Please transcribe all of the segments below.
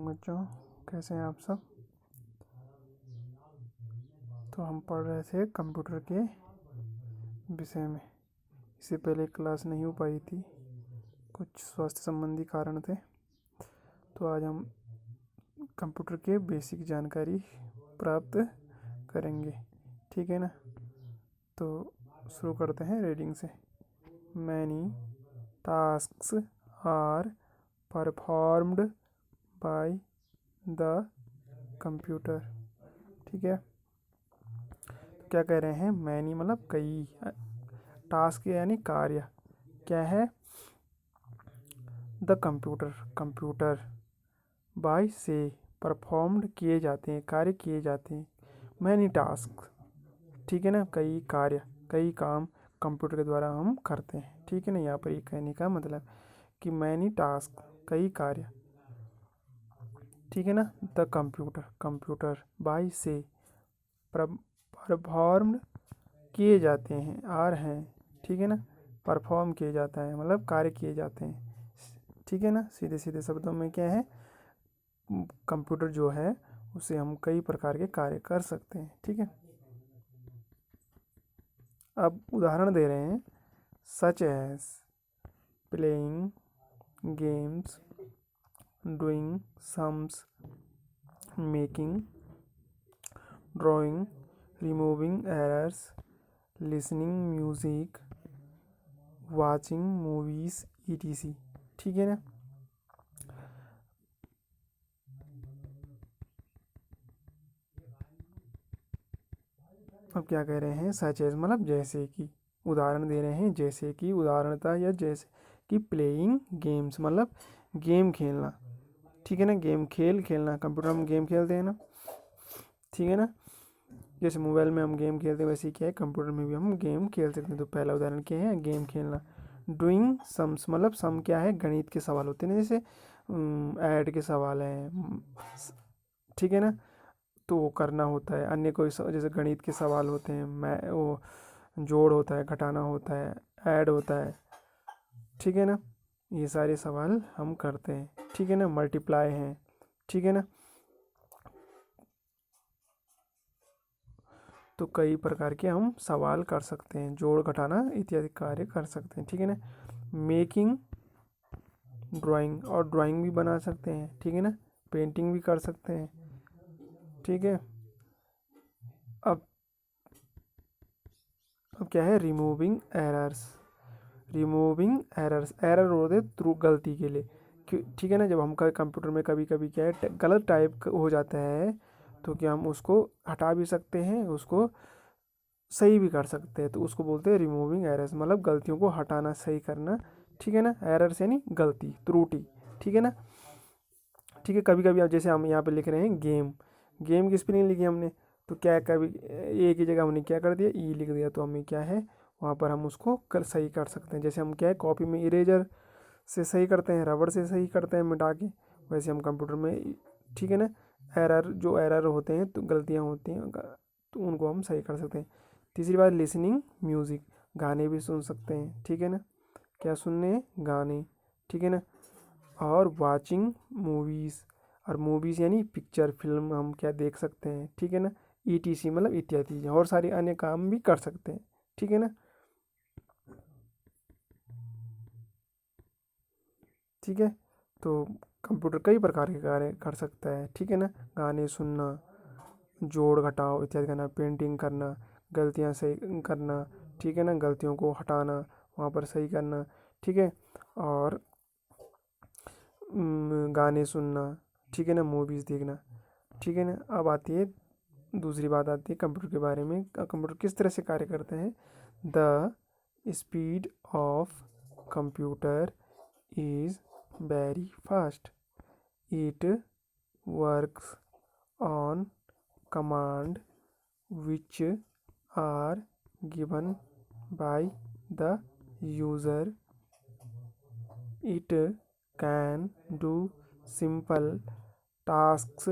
बच्चों, कैसे हैं आप सब। तो हम पढ़ रहे थे कंप्यूटर के विषय में। इससे पहले क्लास नहीं हो पाई थी, कुछ स्वास्थ्य संबंधी कारण थे। तो आज हम कंप्यूटर के बेसिक जानकारी प्राप्त करेंगे, ठीक है ना। तो शुरू करते हैं रीडिंग से। Many tasks are performed by the computer, ठीक है। क्या कह रहे हैं, मैनी मतलब कई, टास्क यानी कार्य, क्या है, द कंप्यूटर बाय से परफॉर्म्ड किए जाते हैं, कार्य किए जाते हैं। मैनी टास्क, ठीक है ना, कई कार्य, कई काम कंप्यूटर के द्वारा हम करते हैं, ठीक है ना। यहाँ पर ये कहने का मतलब कि मैनी टास्क, कई कार्य, ठीक है ना। द कंप्यूटर बाय से परफॉर्म्ड किए जाते हैं, आर हैं, ठीक है ना। परफॉर्म किए जाता है मतलब कार्य किए जाते हैं, ठीक है ना। सीधे सीधे शब्दों में क्या है, कंप्यूटर जो है उसे हम कई प्रकार के कार्य कर सकते हैं, ठीक है। अब उदाहरण दे रहे हैं, such as playing games, doing sums, making, drawing, removing errors, listening music, watching movies etc, ठीक है ना। अब क्या कह रहे हैं, सच एज मतलब जैसे कि, उदाहरण दे रहे हैं जैसे कि, उदाहरणता या जैसे कि, प्लेइंग गेम्स मतलब गेम खेलना, ठीक है ना। गेम खेलना, कंप्यूटर में गेम खेलते हैं ना, ठीक है ना। जैसे मोबाइल में हम गेम खेलते हैं वैसे ही क्या है, कंप्यूटर में भी हम गेम खेल सकते हैं। तो पहला उदाहरण क्या है, गेम खेलना। डूइंग सम्स मतलब सम क्या है, गणित के सवाल होते हैं ना, जैसे ऐड के सवाल हैं, ठीक है ना। तो वो करना होता है। अन्य कोई जैसे गणित के सवाल होते हैं, मैं वो जोड़ होता है, घटाना होता है, ऐड होता है, ठीक है ना। ये सारे सवाल हम करते हैं, ठीक है ना। मल्टीप्लाई हैं, ठीक है ना। तो कई प्रकार के हम सवाल कर सकते हैं, जोड़ घटाना इत्यादि कार्य कर सकते हैं, ठीक है ना। मेकिंग ड्राइंग, और ड्राइंग भी बना सकते हैं, ठीक है ना। पेंटिंग भी कर सकते हैं, ठीक है। अब क्या है, रिमूविंग एरर्स। एरर होते हैं गलती के लिए, ठीक है ना। जब हम कंप्यूटर में कभी कभी क्या है, गलत टाइप हो जाता है, तो क्या हम उसको हटा भी सकते हैं, उसको सही भी कर सकते हैं। तो उसको बोलते हैं रिमूविंग एरर्स, मतलब गलतियों को हटाना, सही करना, ठीक है ना। एरर्स यानी गलती, त्रुटि, ठीक है ना। ठीक है, कभी कभी अब जैसे हम यहाँ पे लिख रहे हैं गेम की स्पेलिंग लिखी हमने, तो क्या है, कभी एक ही जगह हमने क्या कर दिया, ई लिख दिया, तो हमें क्या है, वहाँ पर हम उसको सही कर सकते हैं। जैसे हम क्या है, कॉपी में इरेजर से सही करते हैं, रबड़ से सही करते हैं मिटा के, वैसे हम कंप्यूटर में, ठीक है ना, एरर होते हैं, तो गलतियाँ होती हैं, तो उनको हम सही कर सकते हैं। तीसरी बात, लिसनिंग म्यूज़िक, गाने भी सुन सकते हैं, ठीक है ना। क्या सुनने, गाने, ठीक है ना। और वाचिंग मूवीज़, और मूवीज़ यानी पिक्चर, फिल्म हम क्या देख सकते हैं, ठीक है ना। etc मतलब इत्यादि, और सारी अन्य काम भी कर सकते हैं, ठीक है ना। ठीक है, तो कंप्यूटर कई प्रकार के कार्य कर सकता है, ठीक है ना। गाने सुनना, जोड़ घटाव इत्यादि करना, पेंटिंग करना, गलतियाँ सही करना, ठीक है ना, गलतियों को हटाना, वहाँ पर सही करना, ठीक है। और गाने सुनना, ठीक है ना, मूवीज़ देखना, ठीक है ना। अब आती है दूसरी बात, आती है कंप्यूटर के बारे में, कंप्यूटर किस तरह से कार्य करते हैं। The speed of computer is very fast, it works on command which are given by the user. It can do simple tasks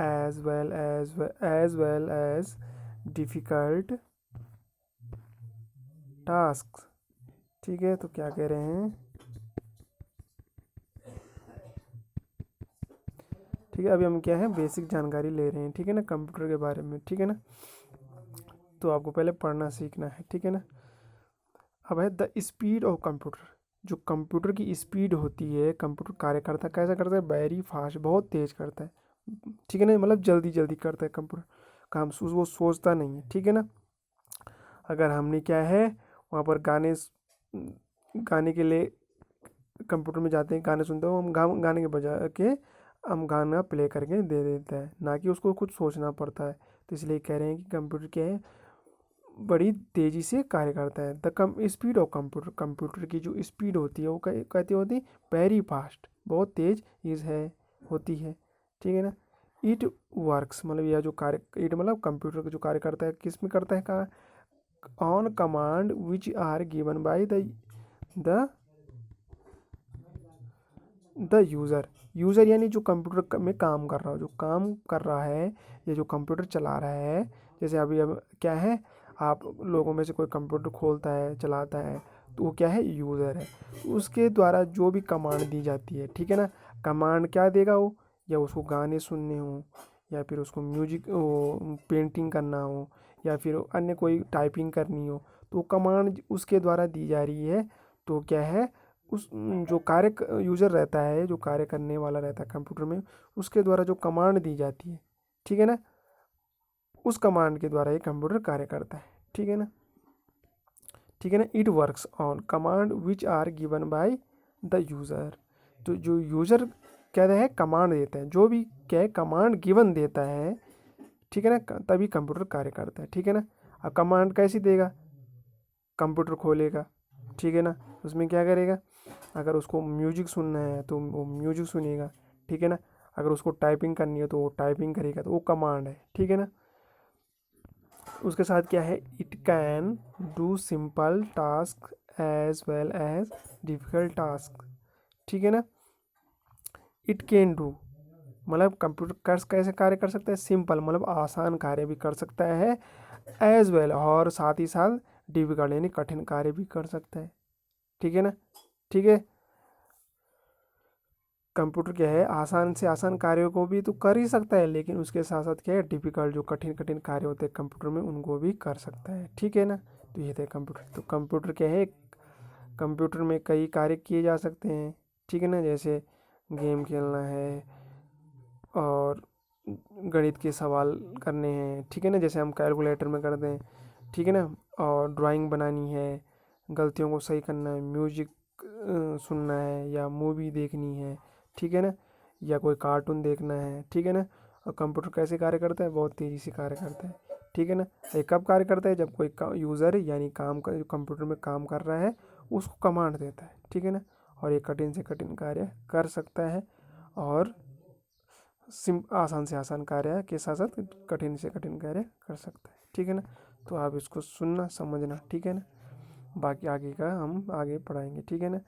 as well as difficult tasks, ठीक है। तो क्या कह रहे हैं, ठीक ठीक है, अभी हम क्या है बेसिक जानकारी ले रहे हैं, ठीक है ना, कंप्यूटर के बारे में, ठीक है ना। तो आपको पहले पढ़ना सीखना है, ठीक है ना। अब है द स्पीड ऑफ कंप्यूटर, जो कंप्यूटर की स्पीड होती है, कंप्यूटर कार्य करता है कैसा करता है, वेरी फास्ट, बहुत तेज करता है, ठीक है ना, मतलब जल्दी जल्दी करता है कंप्यूटर काम, वो सोचता नहीं है, ठीक है ना। अगर हमने क्या है वहाँ पर गाने के लिए कंप्यूटर में जाते हैं, गाने सुनते हो, हम गाने के बजा के हम गाना प्ले करके दे देता है, ना कि उसको कुछ सोचना पड़ता है। तो इसलिए कह रहे हैं कि कंप्यूटर क्या है, बड़ी तेज़ी से कार्य करता है। The come speed of computer, computer की जो स्पीड होती है वो कहती होती है वेरी फास्ट, बहुत तेज इज है, होती है, ठीक है ना। इट वर्क्स, मतलब यह जो कार्य, इट मतलब कंप्यूटर का जो कार्य करता है किस में करता है, कहाँ, on command which are given by the the user, user यानी जो कंप्यूटर में काम कर रहा हो, जो काम कर रहा है, ये जो कंप्यूटर चला रहा है। जैसे अभी अब क्या है, आप लोगों में से कोई कंप्यूटर खोलता है, चलाता है, तो वो क्या है, यूज़र है। उसके द्वारा जो भी कमांड दी जाती है, ठीक है ना, कमांड क्या देगा वो, या उसको गाने सुनने हो, या फिर उसको म्यूजिक वो पेंटिंग करना हो, या फिर अन्य कोई टाइपिंग करनी हो, तो कमांड उसके द्वारा दी जा रही है। तो क्या है, उस जो कार्य यूज़र रहता है, जो कार्य करने वाला रहता है कंप्यूटर में, उसके द्वारा जो कमांड दी जाती है, ठीक है ना, उस कमांड के द्वारा ये कंप्यूटर कार्य करता है, ठीक है ना, ठीक है ना। It works on command which are given by the user, तो जो यूज़र क्या है कमांड देता है, जो भी क्या है कमांड गिवन देता है, ठीक है ना, तभी कंप्यूटर कार्य करता है, ठीक है ना। अब कमांड कैसी देगा, कंप्यूटर खोलेगा, ठीक है ना, उसमें क्या करेगा, अगर उसको म्यूजिक सुनना है तो वो म्यूजिक सुनेगा, ठीक है ना, अगर उसको टाइपिंग करनी है तो वो टाइपिंग करेगा, तो वो कमांड है, ठीक है ना। उसके साथ क्या है, it can do simple task as well as difficult task, ठीक है ना। इट कैन डू मतलब कंप्यूटर कर कैसे कार्य कर सकता है, सिंपल मतलब आसान कार्य भी कर सकता है, एज वेल और साथ ही साथ डिफिकल्ट यानी कठिन कार्य भी कर सकता है, ठीक है ना। ठीक है, कंप्यूटर क्या है आसान से आसान कार्यों को भी तो कर ही सकता है, लेकिन उसके साथ साथ क्या है डिफिकल्ट जो कठिन कठिन कार्य होते हैं कंप्यूटर में उनको भी कर सकता है, ठीक है ना। तो ये थे कंप्यूटर, तो कंप्यूटर क्या है, कंप्यूटर में कई कार्य किए जा सकते हैं, ठीक है ना, जैसे गेम खेलना है और गणित के सवाल करने हैं, ठीक है ना, जैसे हम कैलकुलेटर में करते हैं, ठीक है ना, और ड्राइंग बनानी है, गलतियों को सही करना है, म्यूजिक सुनना है या मूवी देखनी है, ठीक है ना, या कोई कार्टून देखना है, ठीक है ना। और कंप्यूटर कैसे कार्य करता है, बहुत तेज़ी से कार्य करता है, ठीक है ना। ये कब कार्य करता है, जब कोई यूज़र यानी काम का जो कंप्यूटर में काम कर रहा है उसको कमांड देता है, ठीक है ना, और ये कठिन से कठिन कार्य कर सकता है, और आसान से आसान कार्य के साथ साथ कठिन से कठिन कार्य कर सकता है, ठीक है ना। तो आप इसको सुनना समझना, ठीक है ना, बाकी आगे का हम आगे पढ़ाएंगे, ठीक है ना।